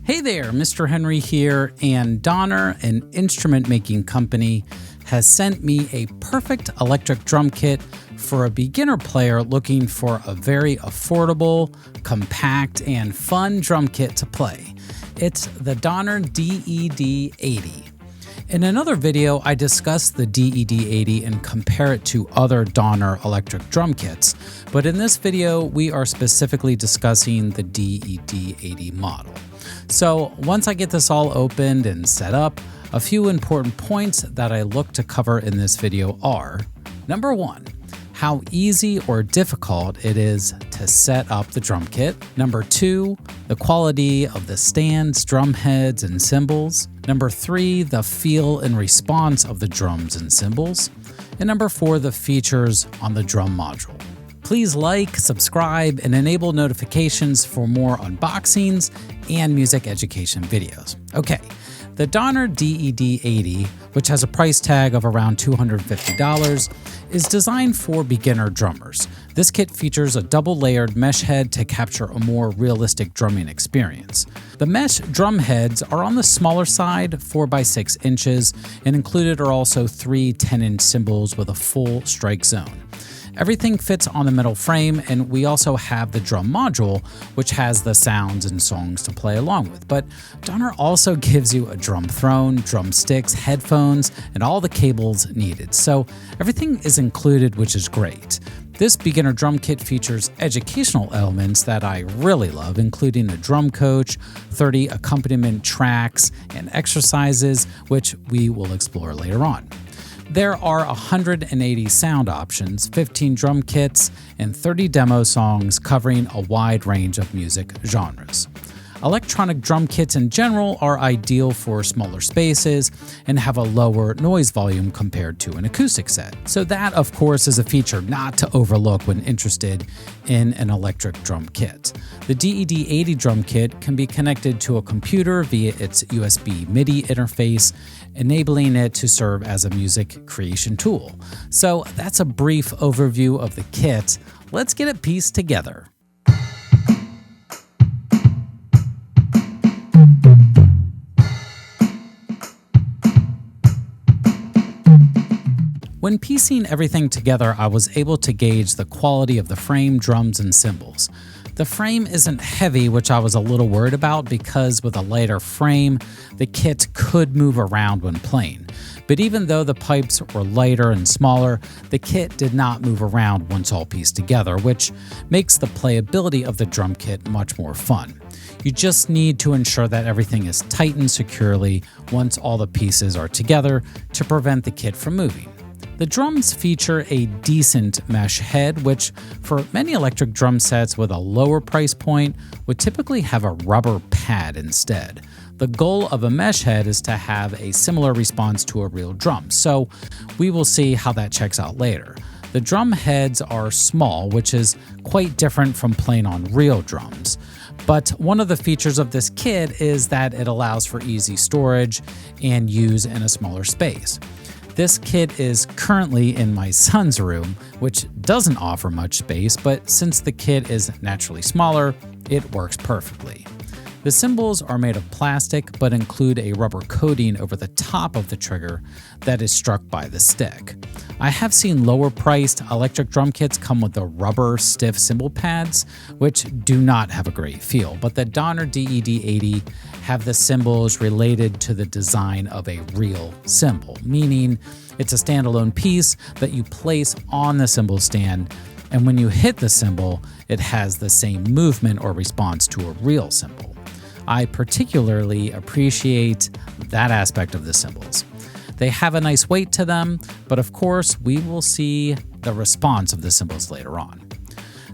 Hey there, Mr. Henry here, and Donner, an instrument making company, has sent me a perfect electric drum kit for a beginner player looking for a very affordable, compact, and fun drum kit to play. It's the Donner DED80. In another video, I discussed the DED80 and compare it to other Donner electric drum kits, but in this video, we are specifically discussing the DED80 model. So once I get this all opened and set up, a few important points that I look to cover in this video are: number one, how easy or difficult it is to set up the drum kit. Number two, the quality of the stands, drum heads, and cymbals. Number three, the feel and response of the drums and cymbals. And number four, the features on the drum module. Please like, subscribe, and enable notifications for more unboxings and music education videos. Okay, the Donner DED80, which has a price tag of around $250, is designed for beginner drummers. This kit features a double-layered mesh head to capture a more realistic drumming experience. The mesh drum heads are on the smaller side, 4 by 6 inches, and included are also 3 10-inch cymbals with a full strike zone. Everything fits on the metal frame, and we also have the drum module, which has the sounds and songs to play along with. But Donner also gives you a drum throne, drumsticks, headphones, and all the cables needed. So everything is included, which is great. This beginner drum kit features educational elements that I really love, including a drum coach, 30 accompaniment tracks, and exercises, which we will explore later on. There are 180 sound options, 15 drum kits, and 30 demo songs covering a wide range of music genres. Electronic drum kits in general are ideal for smaller spaces and have a lower noise volume compared to an acoustic set. So that, of course, is a feature not to overlook when interested in an electric drum kit. The DED80 drum kit can be connected to a computer via its USB MIDI interface, enabling it to serve as a music creation tool. So that's a brief overview of the kit. Let's get it pieced together. When piecing everything together, I was able to gauge the quality of the frame, drums, and cymbals. The frame isn't heavy, which I was a little worried about because with a lighter frame, the kit could move around when playing. But even though the pipes were lighter and smaller, the kit did not move around once all pieced together, which makes the playability of the drum kit much more fun. You just need to ensure that everything is tightened securely once all the pieces are together to prevent the kit from moving. The drums feature a decent mesh head, which for many electric drum sets with a lower price point would typically have a rubber pad instead. The goal of a mesh head is to have a similar response to a real drum, so we will see how that checks out later. The drum heads are small, which is quite different from playing on real drums. But one of the features of this kit is that it allows for easy storage and use in a smaller space. This kit is currently in my son's room, which doesn't offer much space, but since the kit is naturally smaller, it works perfectly. The cymbals are made of plastic, but include a rubber coating over the top of the trigger that is struck by the stick. I have seen lower-priced electric drum kits come with the rubber stiff cymbal pads, which do not have a great feel, but the Donner DED80 have the cymbals related to the design of a real cymbal, meaning it's a standalone piece that you place on the cymbal stand, and when you hit the cymbal, it has the same movement or response to a real cymbal. I particularly appreciate that aspect of the cymbals. They have a nice weight to them, but of course, we will see the response of the cymbals later on.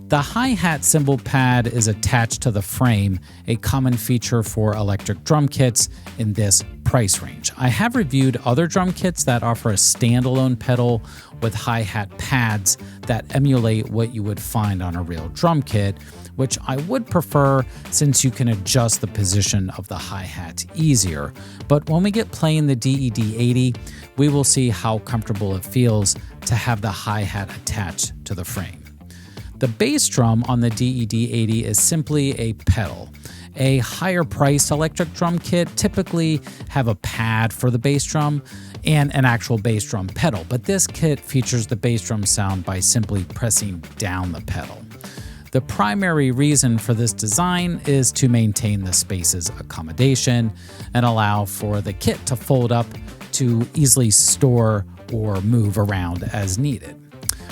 The hi-hat cymbal pad is attached to the frame, a common feature for electric drum kits in this price range. I have reviewed other drum kits that offer a standalone pedal with hi-hat pads that emulate what you would find on a real drum kit, which I would prefer since you can adjust the position of the hi-hat easier. But when we get playing the DED80, we will see how comfortable it feels to have the hi-hat attached to the frame. The bass drum on the DED80 is simply a pedal, A higher priced electric drum kit typically have a pad for the bass drum and an actual bass drum pedal, but this kit features the bass drum sound by simply pressing down the pedal. The primary reason for this design is to maintain the space's accommodation and allow for the kit to fold up to easily store or move around as needed.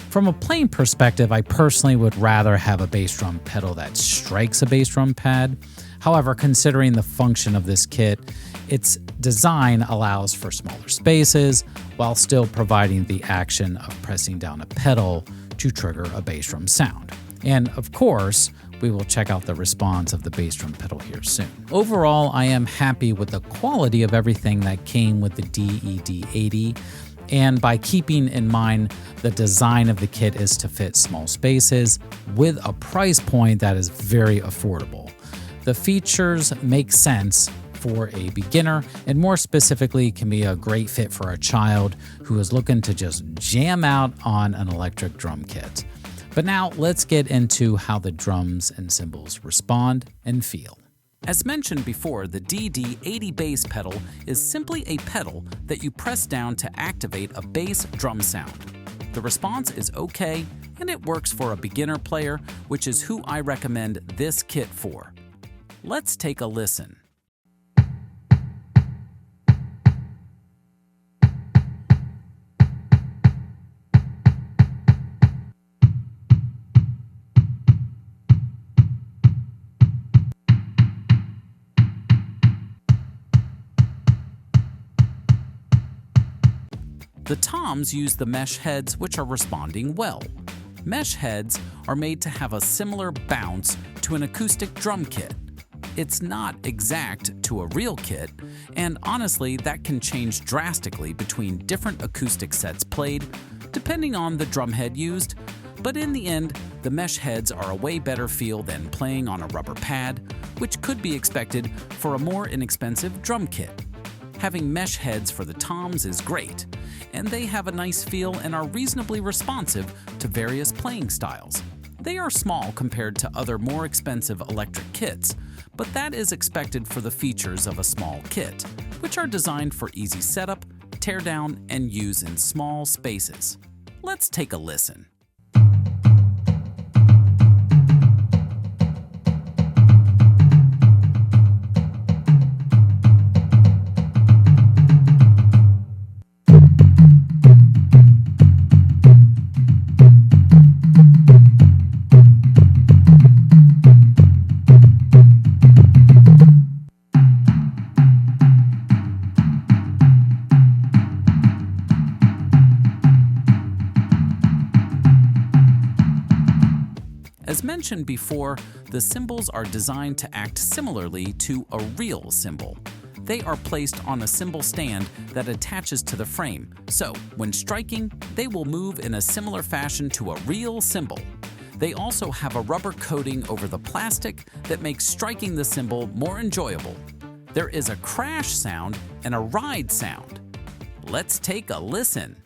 From a playing perspective, I personally would rather have a bass drum pedal that strikes a bass drum pad. However, considering the function of this kit, its design allows for smaller spaces while still providing the action of pressing down a pedal to trigger a bass drum sound. And of course, we will check out the response of the bass drum pedal here soon. Overall, I am happy with the quality of everything that came with the DED80. And by keeping in mind the design of the kit is to fit small spaces with a price point that is very affordable. The features make sense for a beginner and more specifically can be a great fit for a child who is looking to just jam out on an electric drum kit. But now let's get into how the drums and cymbals respond and feel. As mentioned before, the DD80 bass pedal is simply a pedal that you press down to activate a bass drum sound. The response is okay, and it works for a beginner player, which is who I recommend this kit for. Let's take a listen. The toms use the mesh heads, which are responding well. Mesh heads are made to have a similar bounce to an acoustic drum kit. It's not exact to a real kit, and honestly, that can change drastically between different acoustic sets played, depending on the drum head used. But in the end, the mesh heads are a way better feel than playing on a rubber pad, which could be expected for a more inexpensive drum kit. Having mesh heads for the toms is great, and they have a nice feel and are reasonably responsive to various playing styles. They are small compared to other more expensive electric kits, but that is expected for the features of a small kit, which are designed for easy setup, teardown, and use in small spaces. Let's take a listen. As mentioned before, the cymbals are designed to act similarly to a real cymbal. They are placed on a cymbal stand that attaches to the frame, so when striking, they will move in a similar fashion to a real cymbal. They also have a rubber coating over the plastic that makes striking the cymbal more enjoyable. There is a crash sound and a ride sound. Let's take a listen.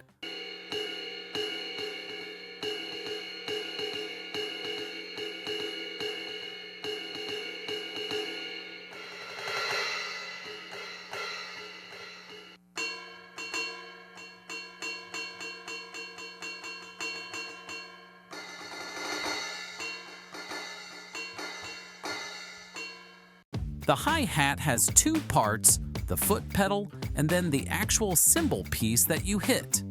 The hi-hat has two parts, the foot pedal and then the actual cymbal piece that you hit.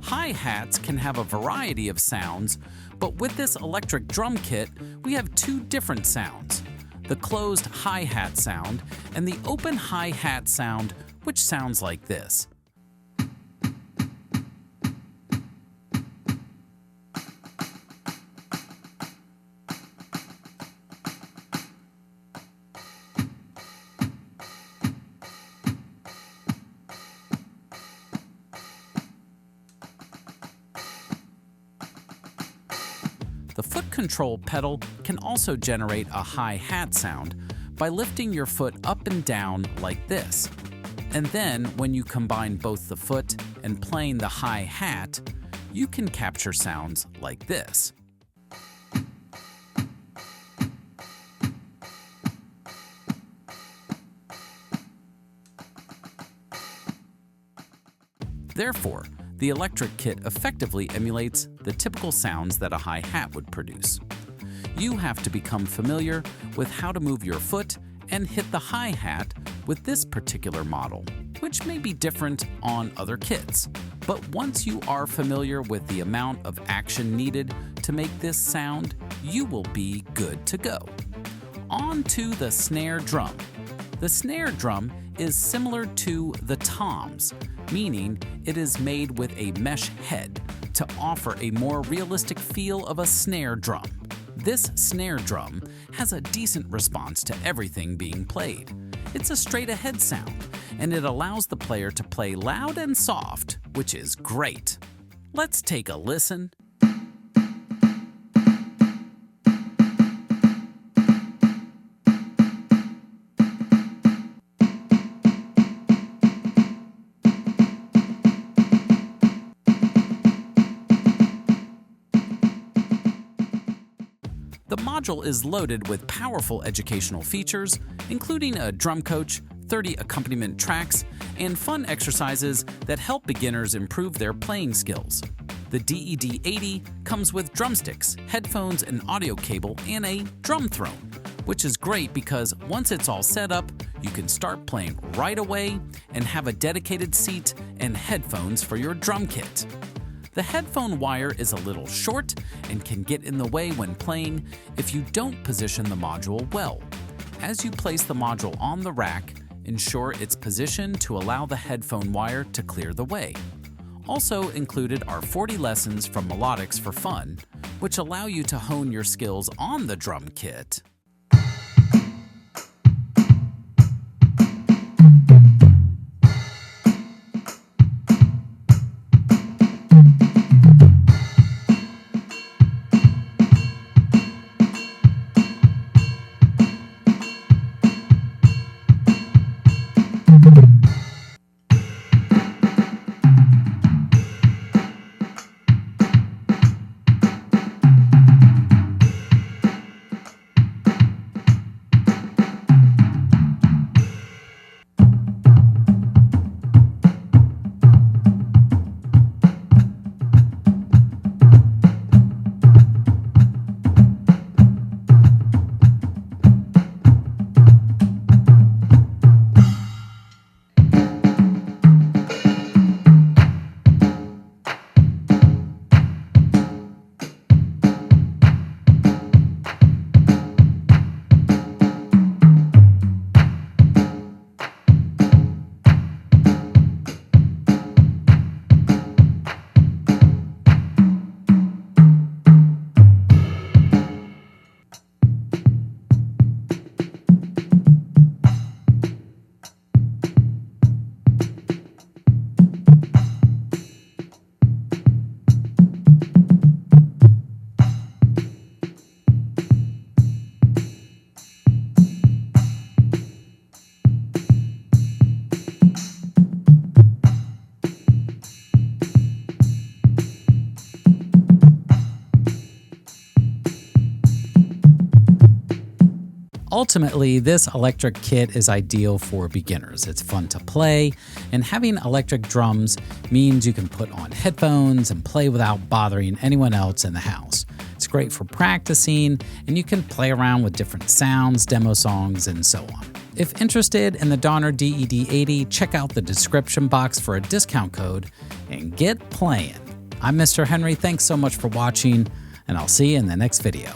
Hi-hats can have a variety of sounds, but with this electric drum kit, we have two different sounds. The closed hi-hat sound and the open hi-hat sound, which sounds like this. The foot control pedal can also generate a hi-hat sound by lifting your foot up and down like this. And then, when you combine both the foot and playing the hi-hat, you can capture sounds like this. Therefore, the electric kit effectively emulates the typical sounds that a hi-hat would produce. You have to become familiar with how to move your foot and hit the hi-hat with this particular model, which may be different on other kits. But once you are familiar with the amount of action needed to make this sound, you will be good to go. On to the snare drum. The snare drum is similar to the toms, meaning it is made with a mesh head to offer a more realistic feel of a snare drum. This snare drum has a decent response to everything being played. It's a straight-ahead sound, and it allows the player to play loud and soft, which is great. Let's take a listen. The module is loaded with powerful educational features, including a drum coach, 30 accompaniment tracks, and fun exercises that help beginners improve their playing skills. The DED80 comes with drumsticks, headphones, an audio cable, and a drum throne, which is great because once it's all set up, you can start playing right away and have a dedicated seat and headphones for your drum kit. The headphone wire is a little short and can get in the way when playing if you don't position the module well. As you place the module on the rack, ensure it's positioned to allow the headphone wire to clear the way. Also included are 40 lessons from Melodics for Fun, which allow you to hone your skills on the drum kit. Ultimately, this electric kit is ideal for beginners. It's fun to play, and having electric drums means you can put on headphones and play without bothering anyone else in the house. It's great for practicing, and you can play around with different sounds, demo songs, and so on. If interested in the Donner DED80, check out the description box for a discount code and get playing. I'm Mr. Henry. Thanks so much for watching, and I'll see you in the next video.